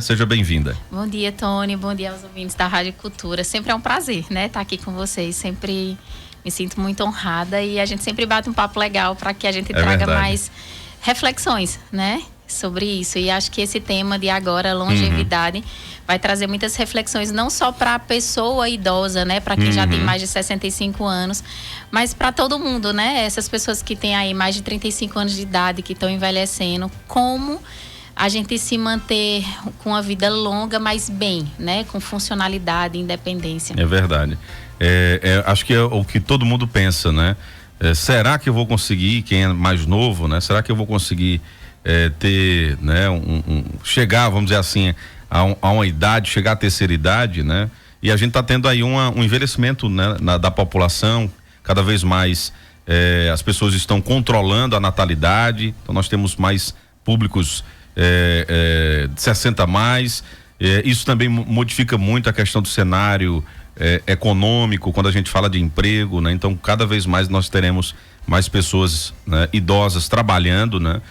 Seja bem-vinda. Bom dia, Tony. Bom dia aos ouvintes da Rádio Cultura. Sempre é um prazer, né, estar aqui com vocês. Sempre me sinto muito honrada e a gente sempre bate um papo legal para que a gente traga mais reflexões, né, sobre isso. E acho que esse tema de agora, longevidade, vai trazer muitas reflexões, não só para a pessoa idosa, né, para quem já tem mais de 65 anos, mas para todo mundo, né, essas pessoas que têm aí mais de 35 anos de idade, que estão envelhecendo, como a gente se manter com a vida longa, mas bem, né? Com funcionalidade, independência. É verdade. Acho que é o que todo mundo pensa, né? Será que eu vou conseguir, quem é mais novo, né? Será que eu vou conseguir ter, né? Chegar, vamos dizer assim, a uma idade, chegar à terceira idade, né? E a gente está tendo aí um envelhecimento, né? Da população, cada vez mais as pessoas estão controlando a natalidade, então nós temos mais públicos de 60 a mais, isso também modifica muito a questão do cenário econômico, quando a gente fala de emprego, né? Então cada vez mais nós teremos mais pessoas, né, idosas trabalhando, né?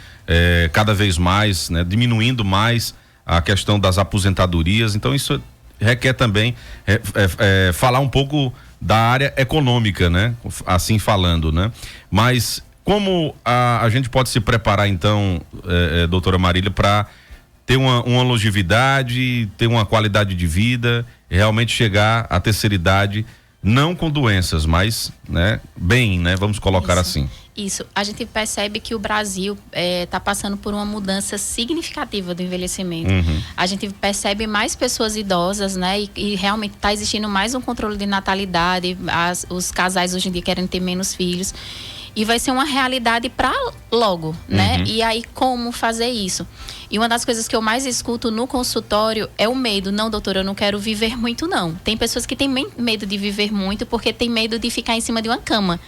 Cada vez mais, né, diminuindo mais a questão das aposentadorias, então isso requer também falar um pouco da área econômica, né? Assim falando, né? Mas como a gente pode se preparar, então, doutora Marília, para ter uma longevidade, ter uma qualidade de vida, realmente chegar à terceira idade, não com doenças, mas, né, bem, né? Vamos colocar assim. Isso. A gente percebe que o Brasil está passando por uma mudança significativa do envelhecimento. A gente percebe mais pessoas idosas, né? E realmente está existindo mais um controle de natalidade, os casais hoje em dia querem ter menos filhos. E vai ser uma realidade para logo, né? E aí, como fazer isso? E uma das coisas que eu mais escuto no consultório é o medo. Não, doutora, eu não quero viver muito, não. Tem pessoas que têm medo de viver muito porque tem medo de ficar em cima de uma cama.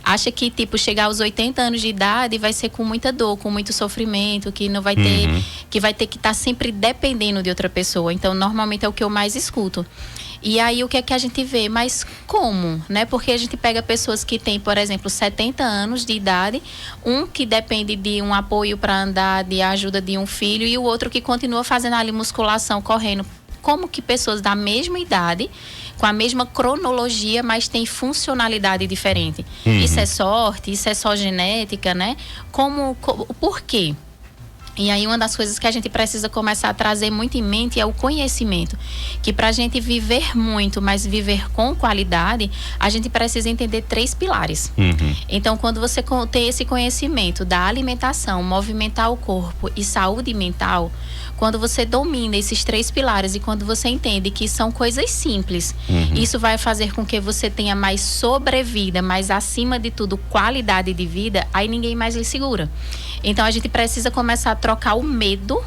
Acha que, tipo, chegar aos 80 anos de idade vai ser com muita dor, com muito sofrimento, que não vai ter, que vai ter que estar sempre dependendo de outra pessoa. Então, normalmente é o que eu mais escuto. E aí, o que é que a gente vê? Mas como, né? Porque a gente pega pessoas que têm, por exemplo, 70 anos de idade, um que depende de um apoio para andar, de ajuda de um filho, e o outro que continua fazendo ali musculação, correndo. Como que pessoas da mesma idade, com a mesma cronologia, mas tem funcionalidade diferente? Isso é sorte? Isso é só genética, né? Por quê? E aí uma das coisas que a gente precisa começar a trazer muito em mente é o conhecimento, que para a gente viver muito, mas viver com qualidade, a gente precisa entender 3 pilares. Então, quando você tem esse conhecimento da alimentação, movimentar o corpo e saúde mental, quando você domina esses 3 pilares e quando você entende que são coisas simples, isso vai fazer com que você tenha mais sobrevida, mas acima de tudo qualidade de vida, aí ninguém mais lhe segura. Então a gente precisa começar a trocar o medo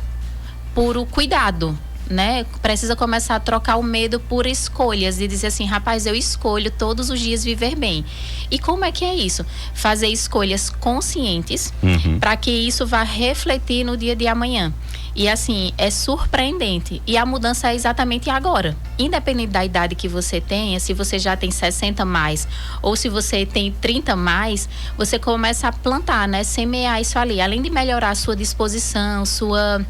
por o cuidado, né? Precisa começar a trocar o medo por escolhas e dizer assim, rapaz, eu escolho todos os dias viver bem. E como é que é isso? Fazer escolhas conscientes para que isso vá refletir no dia de amanhã. E assim, é surpreendente. E a mudança é exatamente agora. Independente da idade que você tenha, se você já tem 60 mais ou se você tem 30 mais, você começa a plantar, né? Semear isso ali. Além de melhorar a sua disposição, sua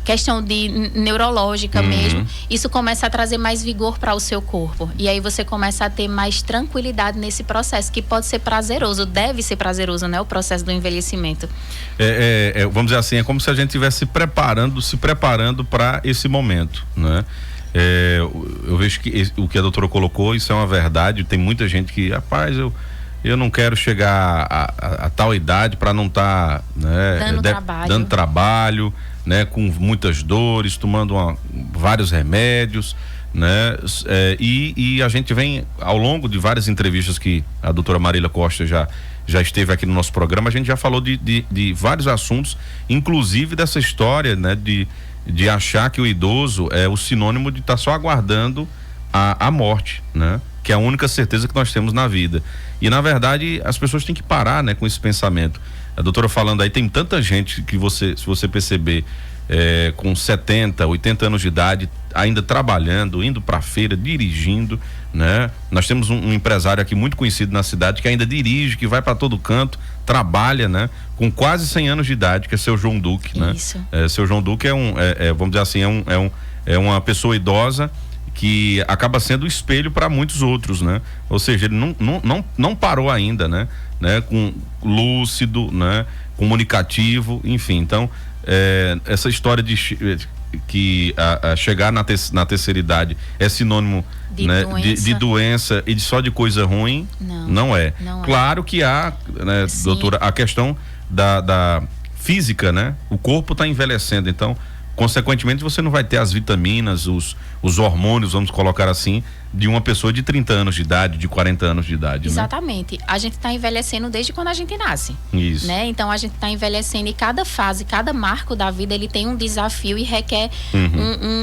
questão de neurológica mesmo, isso começa a trazer mais vigor para o seu corpo. E aí você começa a ter mais tranquilidade nesse processo, que pode ser prazeroso, deve ser prazeroso, né? O processo do envelhecimento. Vamos dizer assim, é como se a gente estivesse se preparando para esse momento, né? Eu vejo que o que a doutora colocou, isso é uma verdade. Tem muita gente que, rapaz, eu não quero chegar a tal idade para não estar dando trabalho, né, com muitas dores, tomando vários remédios, né? E a gente vem, ao longo de várias entrevistas que a doutora Marília Costa já esteve aqui no nosso programa, a gente já falou de vários assuntos, inclusive dessa história, né, de achar que o idoso é o sinônimo de estar só aguardando a morte, né? Que é a única certeza que nós temos na vida. E na verdade as pessoas têm que parar, né, com esse pensamento. A doutora falando aí, tem tanta gente que se você perceber, com 70, 80 anos de idade, ainda trabalhando, indo para feira, dirigindo, né? Nós temos um empresário aqui muito conhecido na cidade que ainda dirige, que vai para todo canto, trabalha, né? Com quase 100 anos de idade, que é seu João Duque, né? Isso. Seu João Duque vamos dizer assim, é uma pessoa idosa que acaba sendo espelho para muitos outros, né? Ou seja, ele não parou ainda, né? Com lúcido, né? Comunicativo, enfim. Então, essa história de que chegar na terceira idade é sinônimo de doença e só de coisa ruim, não é. Claro que há, né, doutora, a questão da física, né? O corpo está envelhecendo, então consequentemente você não vai ter as vitaminas, os hormônios, vamos colocar assim, de uma pessoa de 30 anos de idade, de 40 anos de idade. Exatamente. Né? A gente está envelhecendo desde quando a gente nasce. Isso. Né? Então a gente está envelhecendo e cada fase, cada marco da vida, ele tem um desafio e requer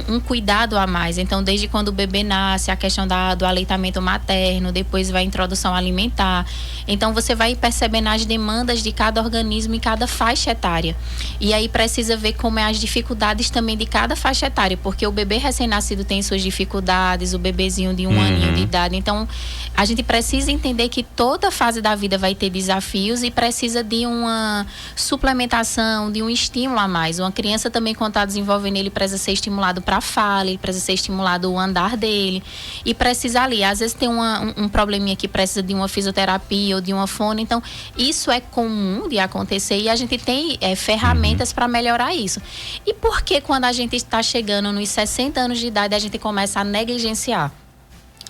um cuidado a mais. Então, desde quando o bebê nasce, a questão do aleitamento materno, depois vai a introdução alimentar. Então, você vai percebendo as demandas de cada organismo em cada faixa etária. E aí precisa ver como é as dificuldades também de cada faixa etária, porque o bebê recém-nascido tem suas dificuldades, o bebezinho de 1 aninho de idade. Então, a gente precisa entender que toda fase da vida vai ter desafios e precisa de uma suplementação, de um estímulo a mais. Uma criança também, quando está desenvolvendo, ele precisa ser estimulado para a fala, ele precisa ser estimulado o andar dele e precisa ali, às vezes tem um probleminha que precisa de uma fisioterapia ou de uma fono. Então, isso é comum de acontecer e a gente tem ferramentas para melhorar isso. E por que quando a gente está chegando nos 60 anos de idade, a gente começa a negligenciar?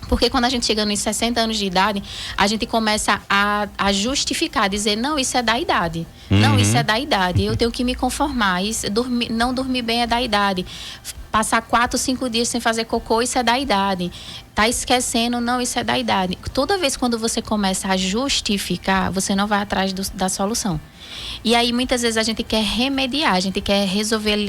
Porque quando a gente chega nos 60 anos de idade, a gente começa a justificar, dizer, não, isso é da idade. Não, isso é da idade. Eu tenho que me conformar. Não dormir bem é da idade. Passar 4, 5 dias sem fazer cocô, isso é da idade. Tá esquecendo, não, isso é da idade. Toda vez quando você começa a justificar, você não vai atrás da solução. E aí, muitas vezes, a gente quer remediar, a gente quer resolver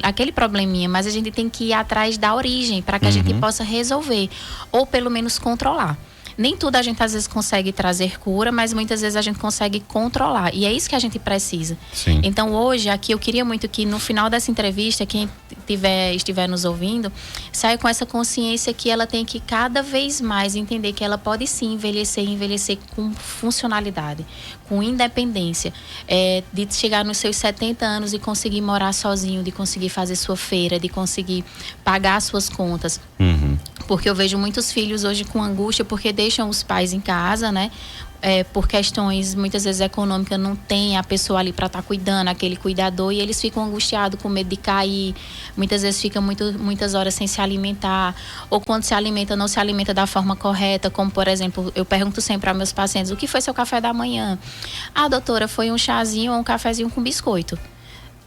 aquele probleminha, mas a gente tem que ir atrás da origem para que a gente possa resolver, ou pelo menos controlar. Nem tudo a gente às vezes consegue trazer cura, mas muitas vezes a gente consegue controlar. E é isso que a gente precisa. Sim. Então hoje, aqui eu queria muito que no final dessa entrevista, quem estiver nos ouvindo, saia com essa consciência que ela tem que cada vez mais entender que ela pode sim envelhecer com funcionalidade, com independência. De chegar nos seus 70 anos e conseguir morar sozinho, de conseguir fazer sua feira, de conseguir pagar suas contas. Porque eu vejo muitos filhos hoje com angústia porque deixam os pais em casa, né? Por questões muitas vezes econômicas, não tem a pessoa ali para estar cuidando, aquele cuidador, e eles ficam angustiados com medo de cair, muitas vezes ficam muitas horas sem se alimentar, ou quando se alimenta, não se alimenta da forma correta, como por exemplo, eu pergunto sempre aos meus pacientes, o que foi seu café da manhã? Ah, doutora, foi um chazinho ou um cafezinho com biscoito,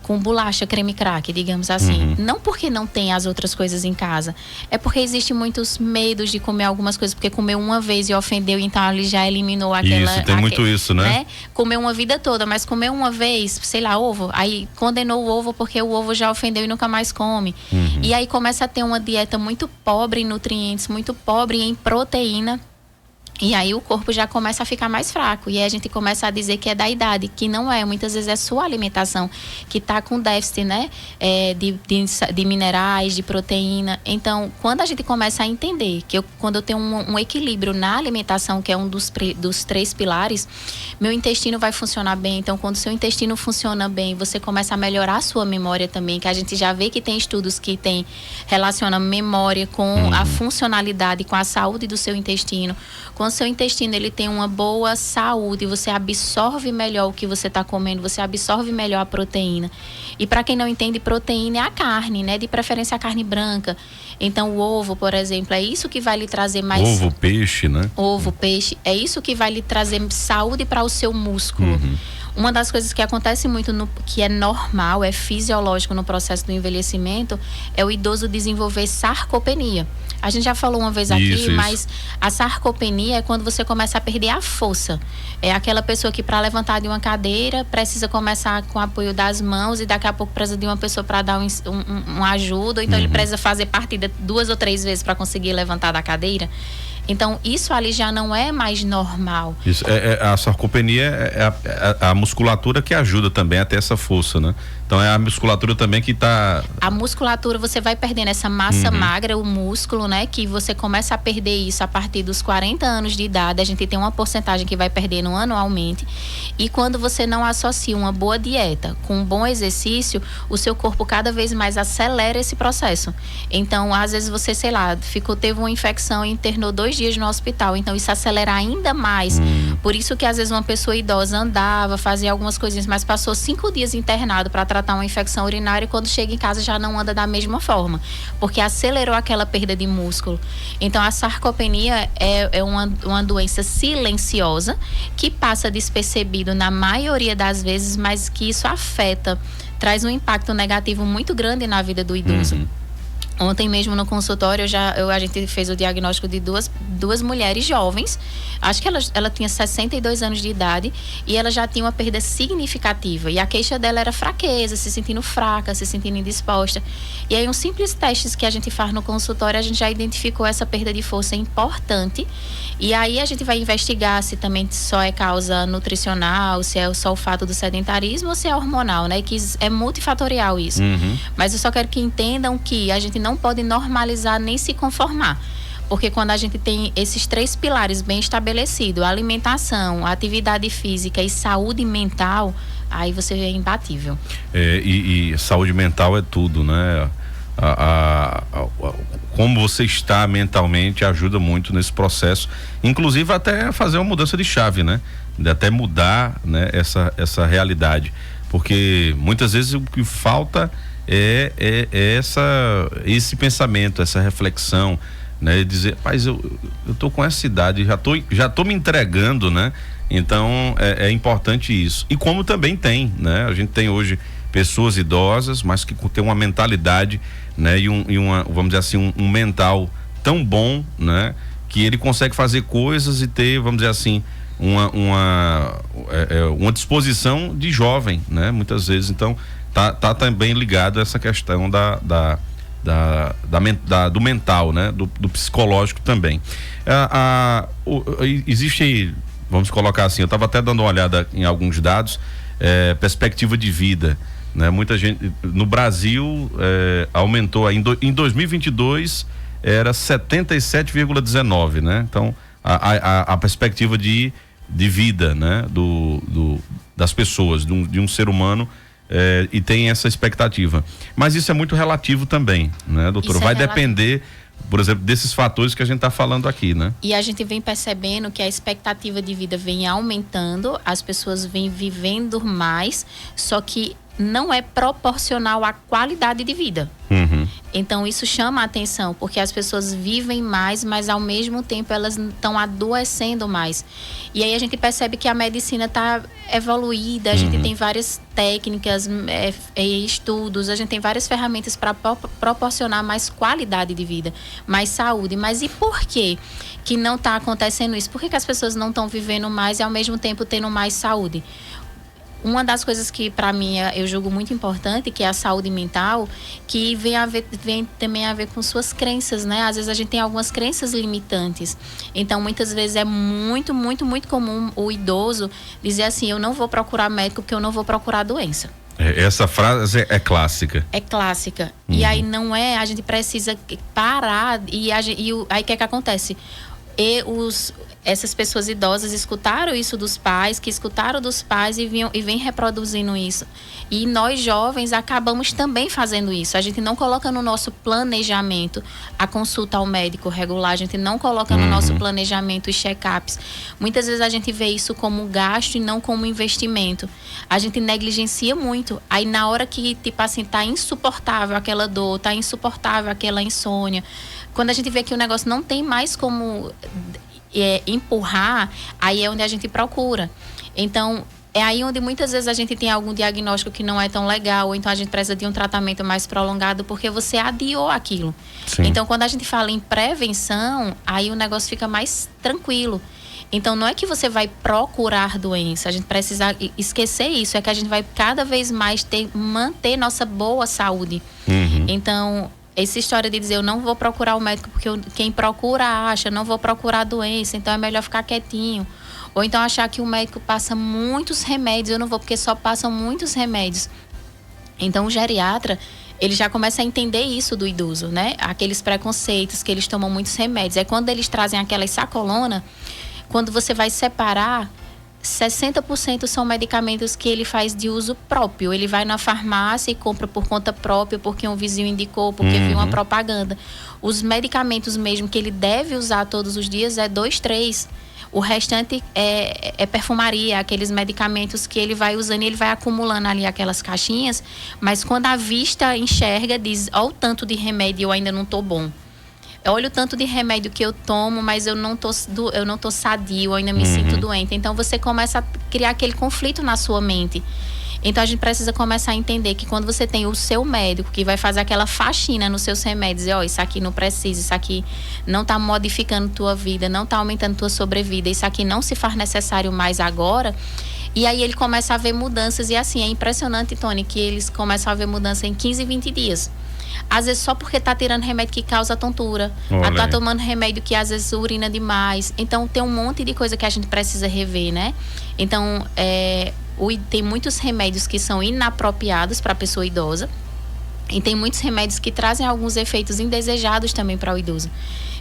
com bolacha, creme crack, digamos assim. Não porque não tem as outras coisas em casa. É porque existem muitos medos de comer algumas coisas, porque comeu uma vez e ofendeu, então ele já eliminou aquela... Isso, tem muito isso, né? Comeu uma vida toda, mas comeu uma vez, sei lá, ovo, aí condenou o ovo porque o ovo já ofendeu e nunca mais come. E aí começa a ter uma dieta muito pobre em nutrientes, muito pobre em proteína. E aí o corpo já começa a ficar mais fraco. E aí a gente começa a dizer que é da idade, que não é. Muitas vezes é sua alimentação que está com déficit, né? De minerais, de proteína. Então, quando a gente começa a entender que quando eu tenho um equilíbrio na alimentação, que é um dos 3 pilares, meu intestino vai funcionar bem. Então, quando o seu intestino funciona bem, você começa a melhorar a sua memória também, que a gente já vê que tem estudos que relacionam memória com a funcionalidade, com a saúde do seu intestino. Quando o seu intestino ele tem uma boa saúde, você absorve melhor o que você está comendo, você absorve melhor a proteína. E para quem não entende, proteína é a carne, né? De preferência a carne branca. Então o ovo, por exemplo, é isso que vai lhe trazer mais... Ovo, peixe, né? Ovo, peixe, é isso que vai lhe trazer saúde para o seu músculo. Uma das coisas que acontece muito, que é normal, é fisiológico no processo do envelhecimento, é o idoso desenvolver sarcopenia. A gente já falou uma vez aqui, mas a sarcopenia é quando você começa a perder a força. É aquela pessoa que para levantar de uma cadeira precisa começar com o apoio das mãos e daqui a pouco precisa de uma pessoa para dar um ajuda, ou então ele precisa fazer partida 2 ou 3 vezes para conseguir levantar da cadeira. Então, isso ali já não é mais normal. Isso, a sarcopenia é a musculatura que ajuda também a ter essa força, né? Então, Então é a musculatura também que está... A musculatura, você vai perdendo essa massa magra, o músculo, né? Que você começa a perder isso a partir dos 40 anos de idade. A gente tem uma porcentagem que vai perdendo anualmente. E quando você não associa uma boa dieta com um bom exercício, o seu corpo cada vez mais acelera esse processo. Então, às vezes você, sei lá, teve uma infecção e internou 2 dias no hospital. Então, isso acelera ainda mais. Por isso que às vezes uma pessoa idosa andava, fazia algumas coisinhas, mas passou 5 dias internado para tratar uma infecção urinária e quando chega em casa já não anda da mesma forma, porque acelerou aquela perda de músculo. Então a sarcopenia é uma doença silenciosa que passa despercebido na maioria das vezes, mas que isso afeta, traz um impacto negativo muito grande na vida do idoso. Ontem mesmo no consultório a gente fez o diagnóstico de duas mulheres jovens. Acho que ela tinha 62 anos de idade e ela já tinha uma perda significativa. E a queixa dela era fraqueza, se sentindo fraca, se sentindo indisposta. E aí, uns simples testes que a gente faz no consultório, a gente já identificou essa perda de força importante. E aí a gente vai investigar se também só é causa nutricional, se é só o fato do sedentarismo ou se é hormonal, né? Que é multifatorial isso. Mas eu só quero que entendam que a gente não pode normalizar nem se conformar. Porque quando a gente tem esses 3 pilares bem estabelecidos, alimentação, atividade física e saúde mental, aí você é imbatível. E saúde mental é tudo, né? Como você está mentalmente ajuda muito nesse processo, inclusive até fazer uma mudança de chave, né? Até mudar, né, essa realidade, porque muitas vezes o que falta é esse pensamento, essa reflexão, né? Dizer, mas eu tô com essa idade, já tô me entregando, né? Então é importante isso. E como também tem, né? A gente tem hoje pessoas idosas, mas que tem uma mentalidade, né? E uma, vamos dizer assim, um mental tão bom, né? Que ele consegue fazer coisas e ter, vamos dizer assim, uma disposição de jovem, né? Muitas vezes, então tá também ligado a essa questão do mental, né? Do psicológico também. Existe, vamos colocar assim, eu estava até dando uma olhada em alguns dados, perspectiva de vida, né? Muita gente no Brasil aumentou em 2022 era 77,19, né? Então a perspectiva de vida, né? Das pessoas, de um ser humano, e tem essa expectativa, mas isso é muito relativo também, né, doutora? Vai depender, por exemplo, desses fatores que a gente está falando aqui, né? E a gente vem percebendo que a expectativa de vida vem aumentando, as pessoas vêm vivendo mais, só que não é proporcional à qualidade de vida. Então isso chama a atenção, porque as pessoas vivem mais, mas ao mesmo tempo elas estão adoecendo mais. E aí a gente percebe que a medicina está evoluída, a gente tem várias técnicas, estudos, a gente tem várias ferramentas para proporcionar mais qualidade de vida, mais saúde. Mas e por que não está acontecendo isso? Por que as pessoas não estão vivendo mais e ao mesmo tempo tendo mais saúde? Uma das coisas que para mim eu julgo muito importante, que é a saúde mental, que vem também a ver com suas crenças, né? Às vezes a gente tem algumas crenças limitantes. Então, muitas vezes é muito, muito, muito comum o idoso dizer assim, eu não vou procurar médico porque eu não vou procurar doença. Essa frase é clássica. É clássica. E aí não é, a gente precisa parar e aí o que acontece? Essas pessoas idosas escutaram isso dos pais, que escutaram dos pais e vem reproduzindo isso. E nós jovens acabamos também fazendo isso. A gente não coloca no nosso planejamento a consulta ao médico regular, a gente não coloca no nosso planejamento os check-ups. Muitas vezes a gente vê isso como gasto e não como investimento. A gente negligencia muito. Aí na hora que, tipo assim, tá insuportável aquela dor, tá insuportável aquela insônia, quando a gente vê que o negócio não tem mais como empurrar, aí é onde a gente procura. Então, é aí onde muitas vezes a gente tem algum diagnóstico que não é tão legal, ou então a gente precisa de um tratamento mais prolongado porque você adiou aquilo. Sim. Então, quando a gente fala em prevenção, aí o negócio fica mais tranquilo. Então, não é que você vai procurar doença, a gente precisa esquecer isso, é que a gente vai cada vez mais manter nossa boa saúde. Então, essa história de dizer eu não vou procurar o médico porque quem procura acha, não vou procurar a doença, então é melhor ficar quietinho. Ou então achar que o médico passa muitos remédios, eu não vou porque só passam muitos remédios. Então, o geriatra, ele já começa a entender isso do idoso, né? Aqueles preconceitos, que eles tomam muitos remédios. É quando eles trazem aquelas sacolona, quando você vai separar, 60% são medicamentos que ele faz de uso próprio. Ele vai na farmácia e compra por conta própria, porque um vizinho indicou, porque viu uma propaganda. Os medicamentos mesmo que ele deve usar todos os dias é 2, 3. O restante é perfumaria, aqueles medicamentos que ele vai usando e ele vai acumulando ali aquelas caixinhas, mas quando a vista enxerga, diz, ó, o tanto de remédio, eu ainda não tô bom. Olha o tanto de remédio que eu tomo, mas eu não tô sadio, eu ainda me sinto doente. Então você começa a criar aquele conflito na sua mente. Então a gente precisa começar a entender que quando você tem o seu médico que vai fazer aquela faxina nos seus remédios, ó, isso aqui não precisa, isso aqui não está modificando tua vida, não está aumentando tua sobrevida, isso aqui não se faz necessário mais agora. E aí ele começa a ver mudanças e assim, é impressionante, Tony, que eles começam a ver mudança em 15, 20 dias. Às vezes só porque tá tirando remédio que causa tontura, tá tomando remédio que às vezes urina demais. Então tem um monte de coisa que a gente precisa rever, né? Então tem muitos remédios que são inapropriados para a pessoa idosa e tem muitos remédios que trazem alguns efeitos indesejados também para o idoso.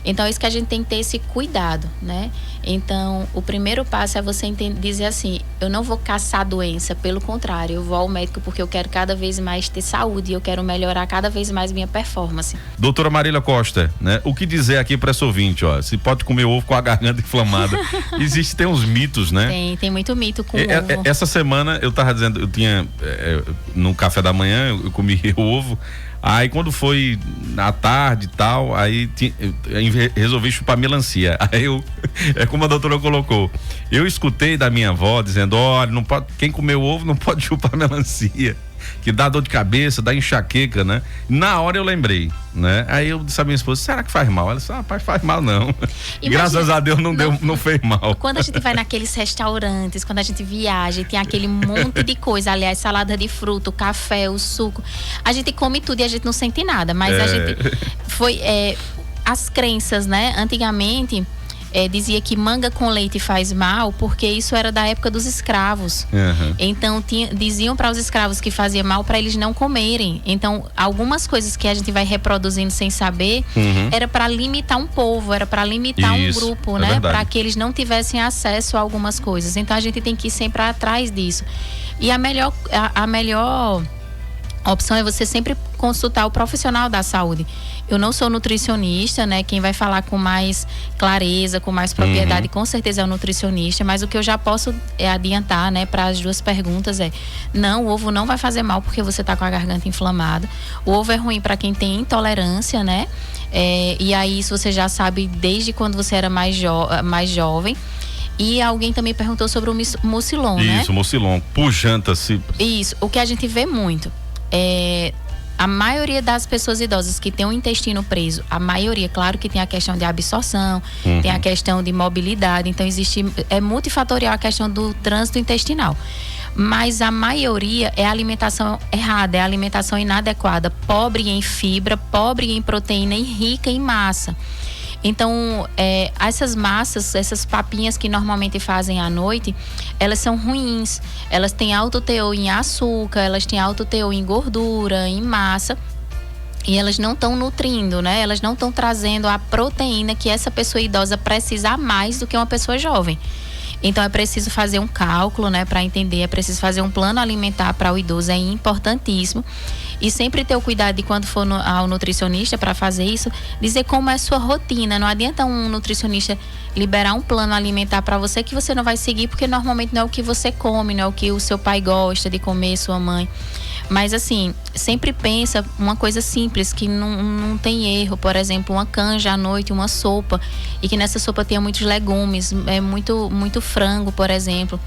Então é isso que a gente tem que ter esse cuidado, né? Então o primeiro passo é você dizer assim, eu não vou caçar doença, pelo contrário, eu vou ao médico porque eu quero cada vez mais ter saúde, eu quero melhorar cada vez mais minha performance. Doutora Marília Costa, né? O que dizer aqui para essa ouvinte, ó? Se pode comer ovo com a garganta inflamada. Tem uns mitos, né? Tem muito mito com ovo. Essa semana eu tava dizendo, eu tinha no café da manhã eu comi ovo. Aí quando foi à tarde e tal, aí eu resolvi chupar melancia. Aí é como a doutora colocou, eu escutei da minha avó dizendo, olha, não pode, quem comeu ovo não pode chupar melancia, que dá dor de cabeça, dá enxaqueca, né? Na hora eu lembrei, né? Aí eu disse à minha esposa, será que faz mal? Ela disse, rapaz, faz mal não. Graças a Deus não fez mal. Quando a gente vai naqueles restaurantes, quando a gente viaja e tem aquele monte de coisa, aliás, salada de fruta, o café, o suco, a gente come tudo e a gente não sente nada, mas a gente as crenças, né? Antigamente dizia que manga com leite faz mal, porque isso era da época dos escravos. Então diziam para os escravos que fazia mal para eles não comerem. Então algumas coisas que a gente vai reproduzindo sem saber era para limitar um povo, era para limitar um grupo, né? Para que eles não tivessem acesso a algumas coisas. Então a gente tem que ir sempre atrás disso. E a melhor opção é você sempre consultar o profissional da saúde. Eu não sou nutricionista, né? Quem vai falar com mais clareza, com mais propriedade, com certeza é o nutricionista, mas o que eu já posso adiantar, né, para as duas perguntas não, o ovo não vai fazer mal porque você tá com a garganta inflamada. O ovo é ruim para quem tem intolerância, né? E aí isso você já sabe desde quando você era mais jovem. E alguém também perguntou sobre o mucilon, né? Isso, mucilon, pujanta-se. Isso, o que a gente vê muito a maioria das pessoas idosas que tem o intestino preso, a maioria, claro que tem a questão de absorção, tem a questão de mobilidade, então é multifatorial a questão do trânsito intestinal. Mas a maioria é a alimentação errada, é a alimentação inadequada, pobre em fibra, pobre em proteína e rica em massa. Então, essas massas, essas papinhas que normalmente fazem à noite, elas são ruins. Elas têm alto teor em açúcar, elas têm alto teor em gordura, em massa. E elas não estão nutrindo, né? Elas não estão trazendo a proteína que essa pessoa idosa precisa mais do que uma pessoa jovem. Então é preciso fazer um cálculo, né, para entender, é preciso fazer um plano alimentar para o idoso, é importantíssimo. E sempre ter o cuidado de quando for ao nutricionista para fazer isso, dizer como é a sua rotina. Não adianta um nutricionista liberar um plano alimentar para você que você não vai seguir, porque normalmente não é o que você come, não é o que o seu pai gosta de comer, sua mãe. Mas assim, sempre pensa uma coisa simples, que não tem erro. Por exemplo, uma canja à noite, uma sopa, e que nessa sopa tenha muitos legumes, muito frango, por exemplo.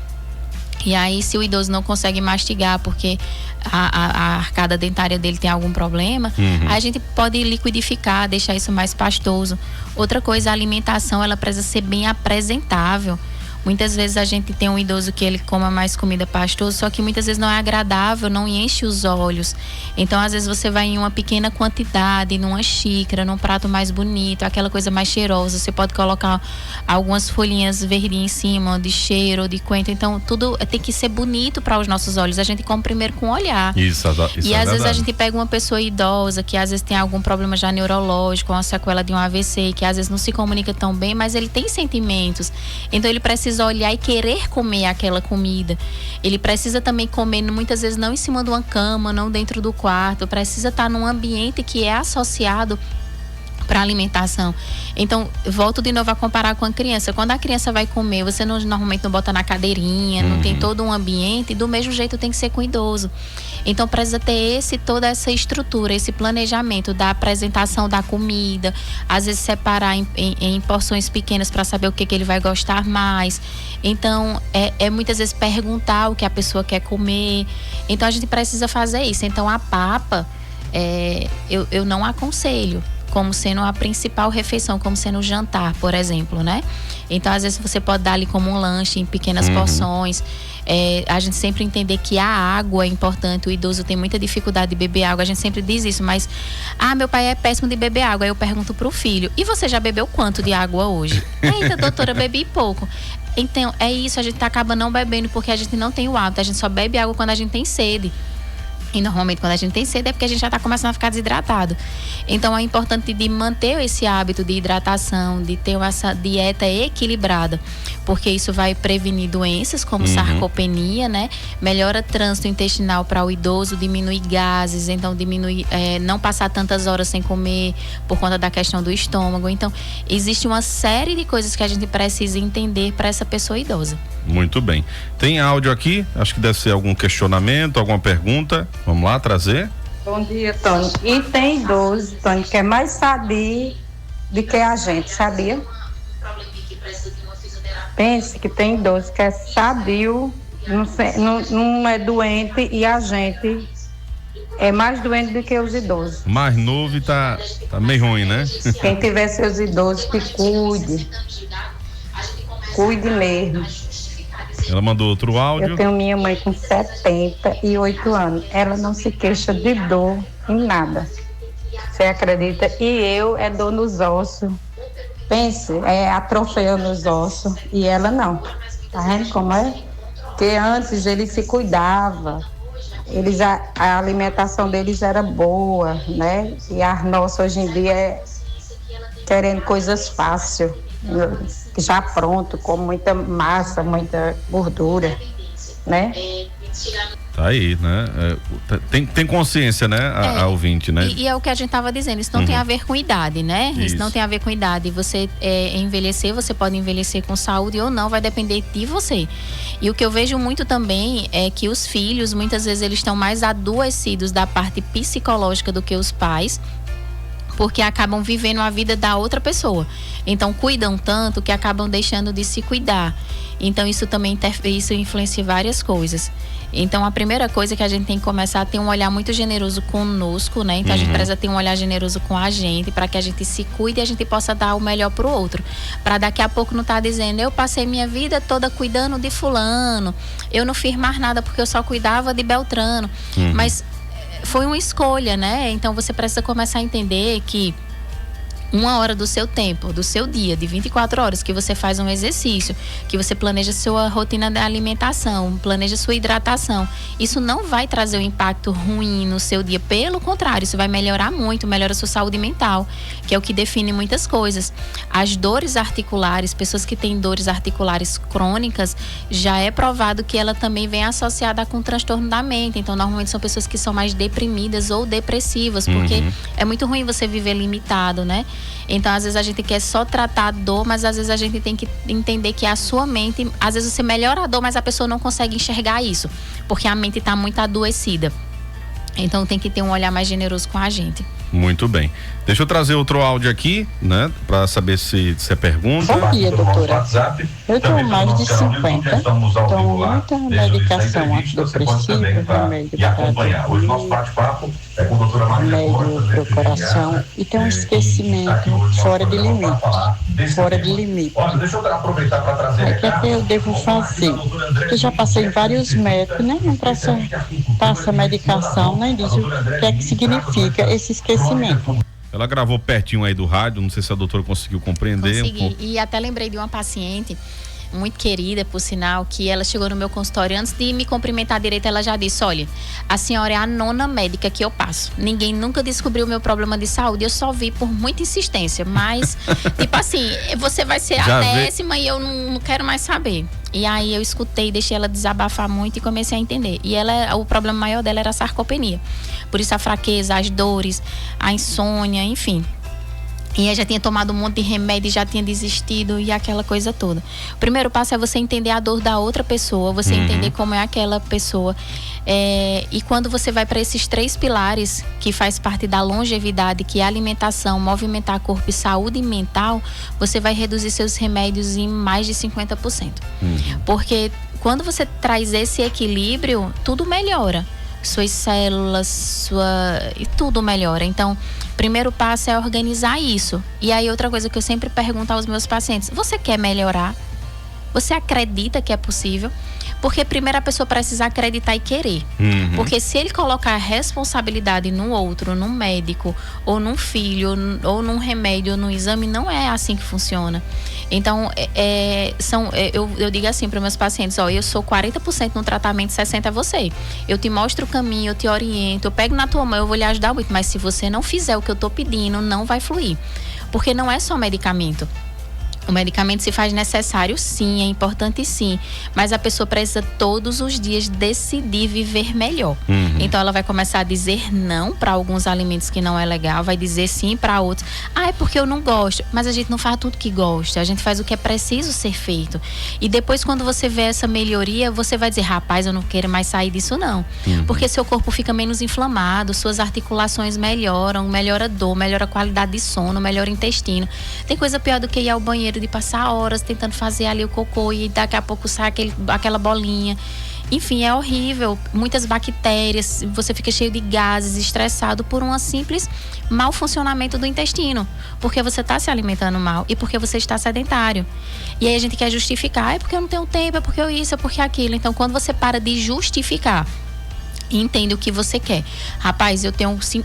E aí, se o idoso não consegue mastigar porque a arcada dentária dele tem algum problema, a gente pode liquidificar, deixar isso mais pastoso. Outra coisa, a alimentação, ela precisa ser bem apresentável. Muitas vezes a gente tem um idoso que ele coma mais comida pastosa, só que muitas vezes não é agradável, não enche os olhos. Então, às vezes você vai em uma pequena quantidade, numa xícara, num prato mais bonito, aquela coisa mais cheirosa. Você pode colocar algumas folhinhas verdinhas em cima, de cheiro ou de coentro. Então, tudo tem que ser bonito para os nossos olhos. A gente come primeiro com o olhar. Isso e é às vezes verdade. a gente pega uma pessoa idosa que às vezes tem algum problema já neurológico, uma sequela de um AVC, que às vezes não se comunica tão bem, mas ele tem sentimentos. Então ele precisa olhar e querer comer aquela comida. Ele precisa também comer, muitas vezes não em cima de uma cama, não dentro do quarto. Precisa estar num ambiente que é associado para alimentação. Então, volto de novo a comparar com a criança. Quando a criança vai comer, você normalmente não bota na cadeirinha, não tem todo um ambiente, e do mesmo jeito tem que ser com o idoso. Então, precisa ter toda essa estrutura, esse planejamento da apresentação da comida, às vezes separar em porções pequenas para saber o que ele vai gostar mais. Então, muitas vezes perguntar o que a pessoa quer comer. Então, a gente precisa fazer isso. Então, a papa, eu não aconselho como sendo a principal refeição, como sendo o jantar, por exemplo, né? Então, às vezes, você pode dar ali como um lanche em pequenas porções. A gente sempre entender que a água é importante. O idoso tem muita dificuldade de beber água. A gente sempre diz isso, mas... meu pai é péssimo de beber água. Aí eu pergunto pro filho, e você já bebeu quanto de água hoje? Eita, doutora, bebi pouco. Então, é isso. A gente acaba não bebendo porque a gente não tem o hábito. A gente só bebe água quando a gente tem sede. E normalmente quando a gente tem sede é porque a gente já está começando a ficar desidratado. Então é importante de manter esse hábito de hidratação, de ter essa dieta equilibrada, porque isso vai prevenir doenças como sarcopenia, né? Melhora trânsito intestinal para o idoso, diminui gases, então diminui não passar tantas horas sem comer por conta da questão do estômago. Então existe uma série de coisas que a gente precisa entender para essa pessoa idosa. Muito bem. Tem áudio aqui, acho que deve ser algum questionamento, alguma pergunta. Vamos lá, trazer. Bom dia, Tony. E tem idoso, Tony, que é mais sadio do que a gente, sabia? Pense que tem idoso que é sadio, não é doente, e a gente é mais doente do que os idosos. Mais novo e tá meio ruim, né? Quem tiver seus idosos, que cuide mesmo. Ela mandou outro áudio. Eu tenho minha mãe com 78 anos. Ela não se queixa de dor em nada. Você acredita? E eu é dor nos ossos. Pense, atrofia nos ossos. E ela não. Tá vendo como é? Porque antes ele se cuidava. A alimentação deles era boa, né? E a nossa hoje em dia é querendo coisas fáceis. Já pronto, com muita massa, muita gordura, né? Tá aí, né? Tem consciência, né? A ouvinte, né? E é o que a gente tava dizendo, isso não tem a ver com idade, né? Isso não tem a ver com idade. Você envelhecer, você pode envelhecer com saúde ou não, vai depender de você. E o que eu vejo muito também é que os filhos, muitas vezes, eles estão mais adoecidos da parte psicológica do que os pais, porque acabam vivendo a vida da outra pessoa. Então, cuidam tanto que acabam deixando de se cuidar. Então, isso também isso influencia várias coisas. Então, a primeira coisa é que a gente tem que começar a ter um olhar muito generoso conosco, né? Então, a gente precisa ter um olhar generoso com a gente, para que a gente se cuide e a gente possa dar o melhor pro outro. Para daqui a pouco não estar dizendo, eu passei minha vida toda cuidando de fulano, eu não fiz mais nada porque eu só cuidava de Beltrano. Mas foi uma escolha, né? Então você precisa começar a entender que 1 hora do seu tempo, do seu dia, de 24 horas, que você faz um exercício, que você planeja sua rotina de alimentação, planeja sua hidratação, isso não vai trazer um impacto ruim no seu dia. Pelo contrário, isso vai melhorar muito, melhora a sua saúde mental, que é o que define muitas coisas. As dores articulares, pessoas que têm dores articulares crônicas, já é provado que ela também vem associada com transtorno da mente. Então, normalmente são pessoas que são mais deprimidas ou depressivas, porque é muito ruim você viver limitado, né? Então, às vezes a gente quer só tratar a dor, mas às vezes a gente tem que entender que a sua mente, às vezes você melhora a dor, mas a pessoa não consegue enxergar isso, porque a mente está muito adoecida. Então, tem que ter um olhar mais generoso com a gente. Muito bem. Deixa eu trazer outro áudio aqui, né? Para saber se é pergunta. Bom dia, doutora. Eu tenho mais de 50, tomo muita medicação antidepressiva, remédio para médio para o coração e tem um esquecimento fora de limite. Fora de limite. Deixa eu aproveitar para trazer. O que é que eu devo fazer? Eu já passei em vários médicos, né? Não passa medicação, nem diz o que é que significa esse esquecimento. Ela gravou pertinho aí do rádio, não sei se a doutora conseguiu compreender. Consegui, e até lembrei de uma paciente muito querida, por sinal, que ela chegou no meu consultório, antes de me cumprimentar direito, ela já disse: olha, a senhora é a 9ª médica que eu passo, ninguém nunca descobriu o meu problema de saúde, eu só vi por muita insistência, mas tipo assim, você vai ser a 10ª e eu não quero mais saber. E aí eu escutei, deixei ela desabafar muito e comecei a entender. E o problema maior dela era a sarcopenia, por isso a fraqueza, as dores, a insônia, enfim. E eu já tinha tomado um monte de remédio, já tinha desistido e aquela coisa toda. O primeiro passo é você entender a dor da outra pessoa, você entender como é aquela pessoa. E quando você vai para esses 3 pilares, que faz parte da longevidade, que é alimentação, movimentar corpo e saúde mental, você vai reduzir seus remédios em mais de 50%. Porque quando você traz esse equilíbrio, tudo melhora. Suas células, e tudo melhora. Então, primeiro passo é organizar isso. E aí, outra coisa que eu sempre pergunto aos meus pacientes: você quer melhorar? Você acredita que é possível? Porque primeiro a pessoa precisa acreditar e querer. Porque se ele colocar a responsabilidade no outro, num médico, ou num filho, ou num remédio, ou num exame, não é assim que funciona. Então, eu digo assim para meus pacientes: ó, eu sou 40% no tratamento, 60% é você. Eu te mostro o caminho, eu te oriento, eu pego na tua mão, eu vou lhe ajudar muito. Mas se você não fizer o que eu tô pedindo, não vai fluir. Porque não é só medicamento. O medicamento se faz necessário, sim, é importante, sim. Mas a pessoa precisa todos os dias decidir viver melhor. Então ela vai começar a dizer não para alguns alimentos que não é legal, vai dizer sim para outros. É porque eu não gosto. Mas a gente não faz tudo que gosta, a gente faz o que é preciso ser feito. E depois, quando você vê essa melhoria, você vai dizer: rapaz, eu não quero mais sair disso não. Porque seu corpo fica menos inflamado, suas articulações melhoram, melhora a dor, melhora a qualidade de sono, melhora o intestino. Tem coisa pior do que ir ao banheiro, de passar horas tentando fazer ali o cocô e daqui a pouco sai aquela bolinha. Enfim, é horrível. Muitas bactérias, você fica cheio de gases, estressado por um simples mau funcionamento do intestino. Porque você está se alimentando mal e porque você está sedentário. E aí a gente quer justificar: é porque eu não tenho tempo, é porque eu isso, é porque aquilo. Então, quando você para de justificar e entende o que você quer. Rapaz,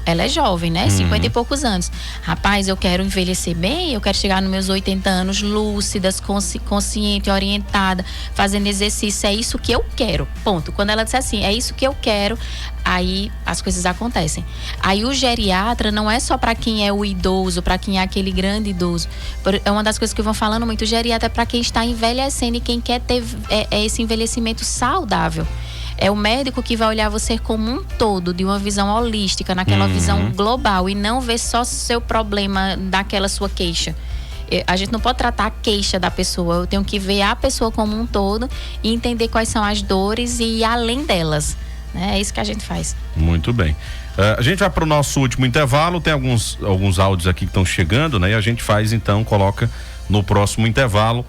ela é jovem, né? 50 e poucos anos. Rapaz, eu quero envelhecer bem, eu quero chegar nos meus 80 anos lúcidas, consciente, orientada, fazendo exercício. É isso que eu quero. Ponto. Quando ela disser assim, é isso que eu quero, aí as coisas acontecem. Aí o geriatra não é só para quem é o idoso, para quem é aquele grande idoso. É uma das coisas que vão falando muito. O geriatra é para quem está envelhecendo e quem quer ter esse envelhecimento saudável. É o médico que vai olhar você como um todo, de uma visão holística, naquela visão global, e não ver só seu problema daquela sua queixa. A gente não pode tratar a queixa da pessoa, eu tenho que ver a pessoa como um todo e entender quais são as dores e ir além delas. É isso que a gente faz. Muito bem. A gente vai para o nosso último intervalo, tem alguns áudios aqui que estão chegando, né? E a gente faz então, coloca no próximo intervalo.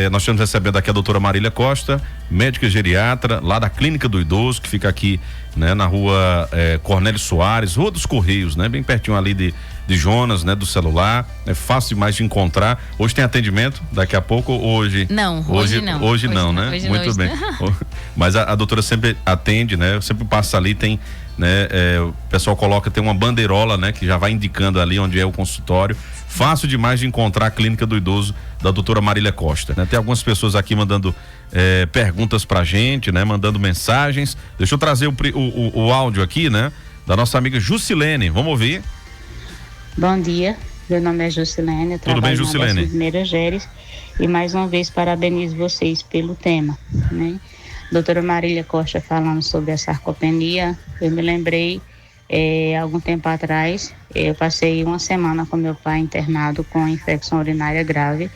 Nós estamos recebendo aqui a doutora Marília Costa, médica geriatra, lá da Clínica do Idoso, que fica aqui, né, na rua Cornélio Soares, Rua dos Correios, né? Bem pertinho ali de Jonas, né? Do celular, é fácil demais de encontrar. Hoje tem atendimento, daqui a pouco, hoje? Não, hoje não. Hoje não, né? Hoje muito bem. Mas a doutora sempre atende, né? Sempre passa ali, tem, né? O pessoal tem uma bandeirola, né? Que já vai indicando ali onde é o consultório. Fácil demais de encontrar a Clínica do Idoso da doutora Marília Costa, né? Tem algumas pessoas aqui mandando perguntas pra gente, né? Mandando mensagens. Deixa eu trazer o áudio aqui, né? Da nossa amiga Jusilene, vamos ouvir. Bom dia, meu nome é Jusilene, eu Tudo bem, Jusilene? na 11ª Geres, e mais uma vez parabenizo vocês pelo tema, né? Doutora Marília Costa falando sobre a sarcopenia, eu me lembrei, algum tempo atrás, eu passei uma semana com meu pai internado com infecção urinária grave,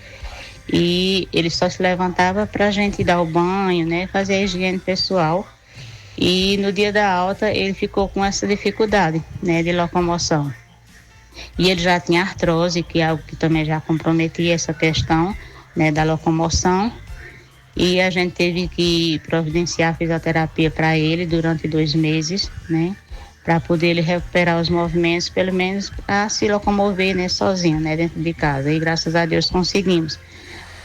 e ele só se levantava para a gente dar o banho, né, fazer a higiene pessoal, e no dia da alta ele ficou com essa dificuldade, né, de locomoção. E ele já tinha artrose, que é algo que também já comprometia essa questão, né, da locomoção, e a gente teve que providenciar fisioterapia para ele durante 2 meses, né, para poder ele recuperar os movimentos, pelo menos para se locomover, né, sozinho, né, dentro de casa. E graças a Deus conseguimos.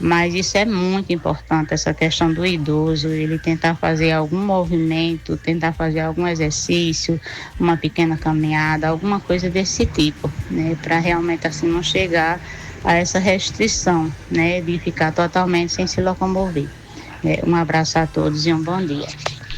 Mas isso é muito importante, essa questão do idoso, ele tentar fazer algum movimento, tentar fazer algum exercício, uma pequena caminhada, alguma coisa desse tipo, né, para realmente assim não chegar a essa restrição, né, de ficar totalmente sem se locomover. Um abraço a todos e um bom dia.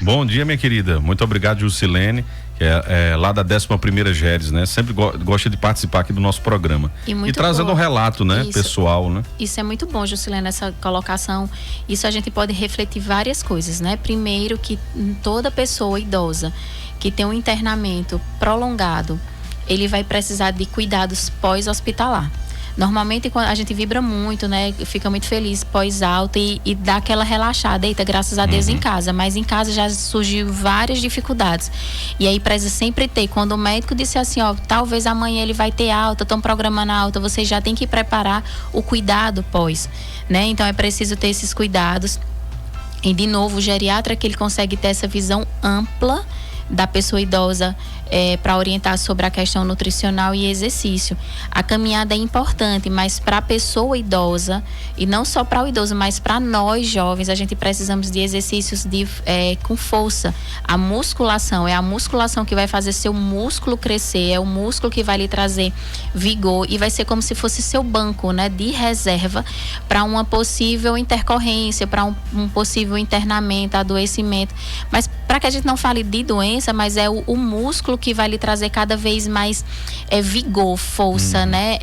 Bom dia, minha querida. Muito obrigado, Jusilene, que é lá da 11ª GERES, né? Sempre gosta de participar aqui do nosso programa. E trazendo um relato, né? Isso, pessoal, né? Isso é muito bom, Jusilene, essa colocação. Isso a gente pode refletir várias coisas, né? Primeiro, que toda pessoa idosa que tem um internamento prolongado, ele vai precisar de cuidados pós-hospitalar. Normalmente a gente vibra muito, né? Fica muito feliz pós-alta e dá aquela relaxada. Eita, graças a Deus em casa. Mas em casa já surgiu várias dificuldades. E aí precisa sempre ter. Quando o médico disse assim, ó, talvez amanhã ele vai ter alta, estão programando a alta, você já tem que preparar o cuidado pós, né? Então é preciso ter esses cuidados. E de novo, o geriatra que ele consegue ter essa visão ampla da pessoa idosa para orientar sobre a questão nutricional e exercício. A caminhada é importante, mas para a pessoa idosa, e não só para o idoso, mas para nós jovens, a gente precisamos de exercícios com força. A musculação, é a musculação que vai fazer seu músculo crescer, é o músculo que vai lhe trazer vigor e vai ser como se fosse seu banco, né, de reserva para uma possível intercorrência, para um possível internamento, adoecimento. Mas para que a gente não fale de doença, mas é o músculo que vai lhe trazer cada vez mais vigor, força, né?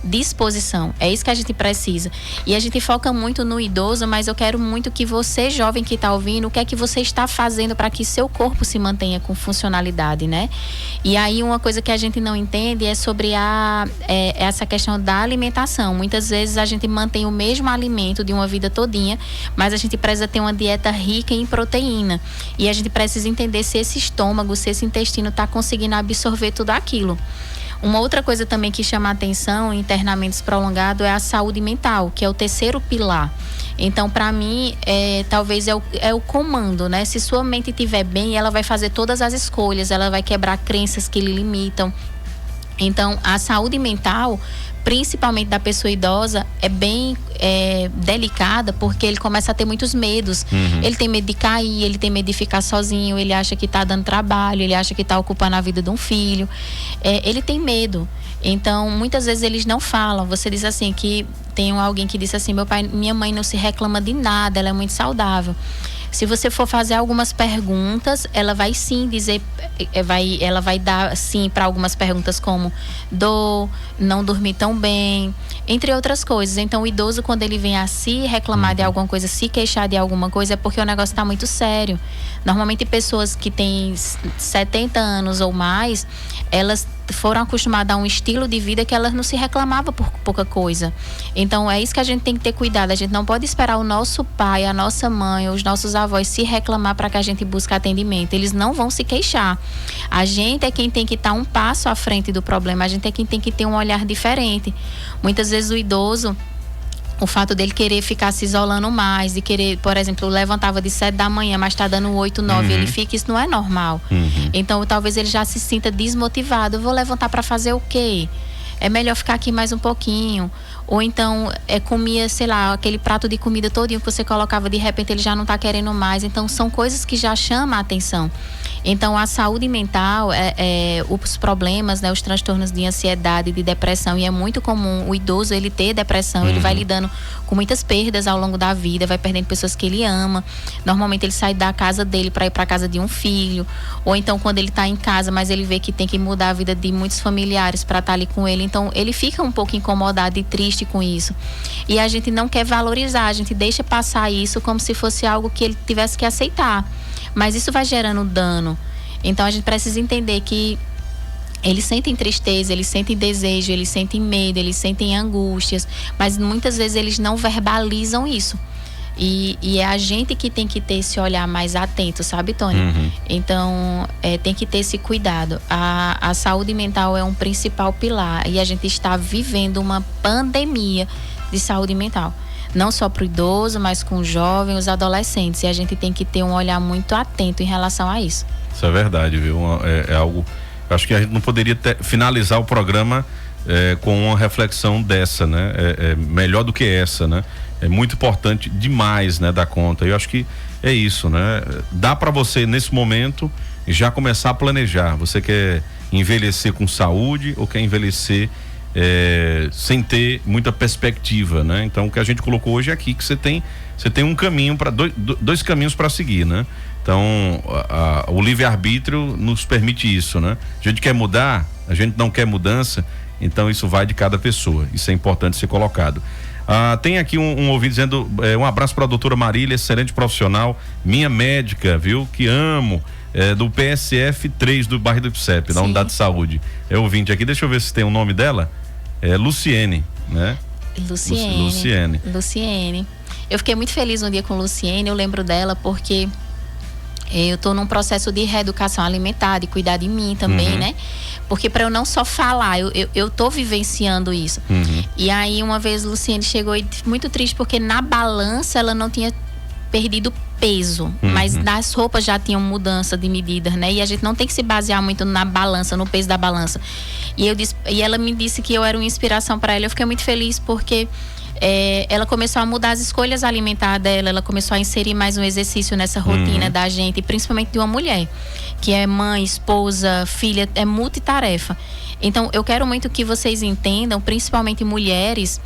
Disposição. É isso que a gente precisa. E a gente foca muito no idoso, mas eu quero muito que você, jovem que está ouvindo, o que é que você está fazendo para que seu corpo se mantenha com funcionalidade, né? E aí uma coisa que a gente não entende é sobre essa questão da alimentação. Muitas vezes a gente mantém o mesmo alimento de uma vida todinha, mas a gente precisa ter uma dieta rica em proteína. E a gente precisa entender se esse estômago, se esse intestino está conseguindo absorver tudo aquilo. Uma outra coisa também que chama a atenção em internamentos prolongados é a saúde mental, que é o terceiro pilar. Então, para mim, talvez é o comando, né? Se sua mente estiver bem, ela vai fazer todas as escolhas, ela vai quebrar crenças que lhe limitam. Então, a saúde mental, principalmente da pessoa idosa, é bem delicada, porque ele começa a ter muitos medos. Ele tem medo de cair, ele tem medo de ficar sozinho, ele acha que está dando trabalho, ele acha que está ocupando a vida de um filho. Ele tem medo. Então, muitas vezes eles não falam. Você diz assim, que tem alguém que disse assim, minha mãe não se reclama de nada, ela é muito saudável. Se você for fazer algumas perguntas, ela vai sim dizer, ela vai dar sim para algumas perguntas como dor, não dormir tão bem, entre outras coisas. Então o idoso, quando ele vem a se reclamar de alguma coisa, se queixar de alguma coisa, é porque o negócio está muito sério. Normalmente pessoas que têm 70 anos ou mais, elas foram acostumadas a um estilo de vida que elas não se reclamavam por pouca coisa. Então é isso que a gente tem que ter cuidado. A gente não pode esperar o nosso pai, a nossa mãe, os nossos avós se reclamar para que a gente busque atendimento. Eles não vão se queixar. A gente é quem tem que estar um passo à frente do problema. A gente é quem tem que ter um olhar diferente. Muitas vezes o idoso, o fato dele querer ficar se isolando mais, de querer, por exemplo, levantava de 7 da manhã, mas está dando 8, 9, ele fica, isso não é normal. Então talvez ele já se sinta desmotivado. Eu vou levantar para fazer o quê? É melhor ficar aqui mais um pouquinho. Ou então comia, sei lá, aquele prato de comida todinho que você colocava, de repente ele já não está querendo mais. Então são coisas que já chamam a atenção. Então a saúde mental, os problemas, né, os transtornos de ansiedade, de depressão, e é muito comum o idoso ele ter depressão, ele vai lidando com muitas perdas ao longo da vida, vai perdendo pessoas que ele ama. Normalmente ele sai da casa dele para ir para a casa de um filho, ou então quando ele está em casa, mas ele vê que tem que mudar a vida de muitos familiares para estar ali com ele, então ele fica um pouco incomodado e triste com isso. E a gente não quer valorizar, a gente deixa passar isso como se fosse algo que ele tivesse que aceitar. Mas isso vai gerando dano. Então a gente precisa entender que eles sentem tristeza, eles sentem desejo, eles sentem medo, eles sentem angústias, mas muitas vezes eles não verbalizam isso. E é a gente que tem que ter esse olhar mais atento, sabe, Tony? Então tem que ter esse cuidado. A saúde mental é um principal pilar e a gente está vivendo uma pandemia de saúde mental. Não só para o idoso, mas com os jovens, os adolescentes. E a gente tem que ter um olhar muito atento em relação a isso. Isso é verdade, viu? É algo. Acho que a gente não poderia finalizar o programa com uma reflexão dessa, né? Melhor do que essa, né? É muito importante demais, né? Dar conta. Eu acho que é isso, né? Dá para você nesse momento já começar a planejar. Você quer envelhecer com saúde ou quer envelhecer sem ter muita perspectiva, né? Então o que a gente colocou hoje aqui que você tem um caminho para dois caminhos para seguir, né? Então o livre-arbítrio nos permite isso, né? A gente quer mudar, a gente não quer mudança, então isso vai de cada pessoa. Isso é importante ser colocado. Tem aqui um ouvinte dizendo um abraço para a doutora Marília, excelente profissional, minha médica, viu? Que amo. Do PSF 3 do bairro do IPSEP, da Unidade de Saúde. É ouvinte aqui, deixa eu ver se tem o nome dela. Luciene, né? Luciene. Eu fiquei muito feliz um dia com Luciene, eu lembro dela porque eu tô num processo de reeducação alimentar, de cuidar de mim também, né? Porque para eu não só falar, eu tô vivenciando isso. E aí uma vez Luciene chegou muito triste porque na balança ela não tinha perdido peso, mas nas roupas já tinham mudança de medidas, né? E a gente não tem que se basear muito na balança, no peso da balança. E ela me disse que eu era uma inspiração para ela. Eu fiquei muito feliz porque ela começou a mudar as escolhas alimentares dela, ela começou a inserir mais um exercício nessa rotina da gente, principalmente de uma mulher, que é mãe, esposa, filha, é multitarefa. Então, eu quero muito que vocês entendam, principalmente mulheres,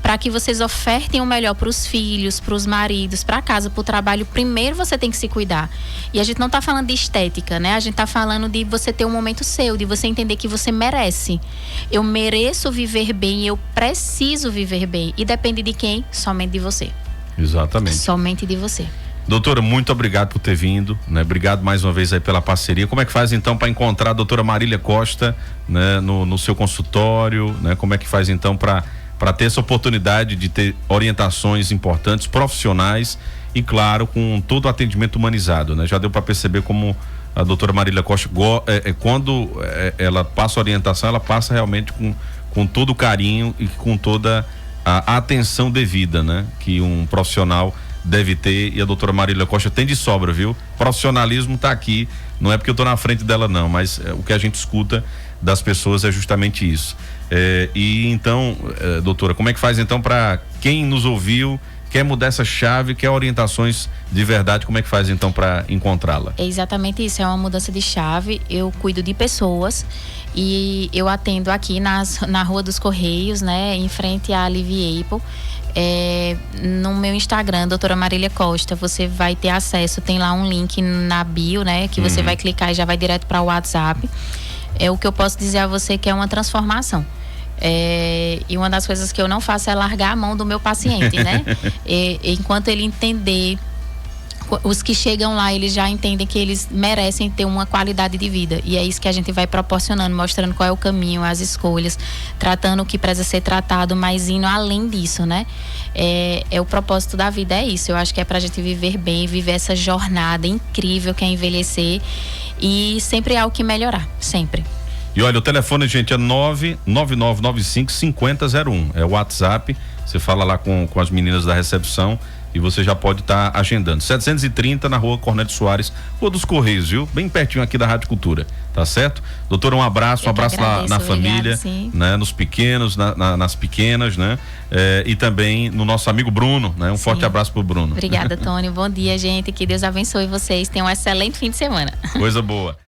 para que vocês ofertem o melhor para os filhos, para os maridos, para casa, para o trabalho, primeiro você tem que se cuidar. E a gente não está falando de estética, né? A gente está falando de você ter um momento seu, de você entender que você merece. Eu mereço viver bem, eu preciso viver bem. E depende de quem? Somente de você. Exatamente. Somente de você. Doutora, muito obrigado por ter vindo, né? Obrigado mais uma vez aí pela parceria. Como é que faz então para encontrar a doutora Marília Costa, né? No seu consultório, né? Como é que faz então para ter essa oportunidade de ter orientações importantes, profissionais e, claro, com todo o atendimento humanizado, né? Já deu para perceber como a doutora Marília Costa, quando ela passa orientação, ela passa realmente com todo o carinho e com toda a atenção devida, né? Que um profissional deve ter, e a doutora Marília Costa tem de sobra, viu? Profissionalismo tá aqui, não é porque eu tô na frente dela não, mas o que a gente escuta das pessoas é justamente isso. E então, doutora, como é que faz então para quem nos ouviu, quer mudar essa chave, quer orientações de verdade, como é que faz então para encontrá-la? É exatamente isso, é uma mudança de chave. Eu cuido de pessoas e eu atendo aqui na Rua dos Correios, né, em frente à Live Apple. No meu Instagram, doutora Marília Costa, você vai ter acesso, tem lá um link na bio, né, que você vai clicar e já vai direto para o WhatsApp. O que eu posso dizer a você que é uma transformação. E uma das coisas que eu não faço é largar a mão do meu paciente, né? Enquanto ele entender, os que chegam lá, eles já entendem que eles merecem ter uma qualidade de vida. E é isso que a gente vai proporcionando, mostrando qual é o caminho, as escolhas, tratando o que precisa ser tratado, mas indo além disso, né? O propósito da vida, é isso. Eu acho que é pra gente viver bem, viver essa jornada incrível que é envelhecer. E sempre há o que melhorar, sempre. E olha, o telefone, gente, é 99995-5001. É o WhatsApp. Você fala lá com as meninas da recepção e você já pode estar agendando. 730 na Rua Cornélio Soares, Rua dos Correios, viu? Bem pertinho aqui da Rádio Cultura, tá certo? Doutora, um abraço lá na família, né? Nos pequenos, nas pequenas, né? E também no nosso amigo Bruno, né? Forte abraço pro Bruno. Obrigada, Tony. Bom dia, gente. Que Deus abençoe vocês. Tenham um excelente fim de semana. Coisa boa.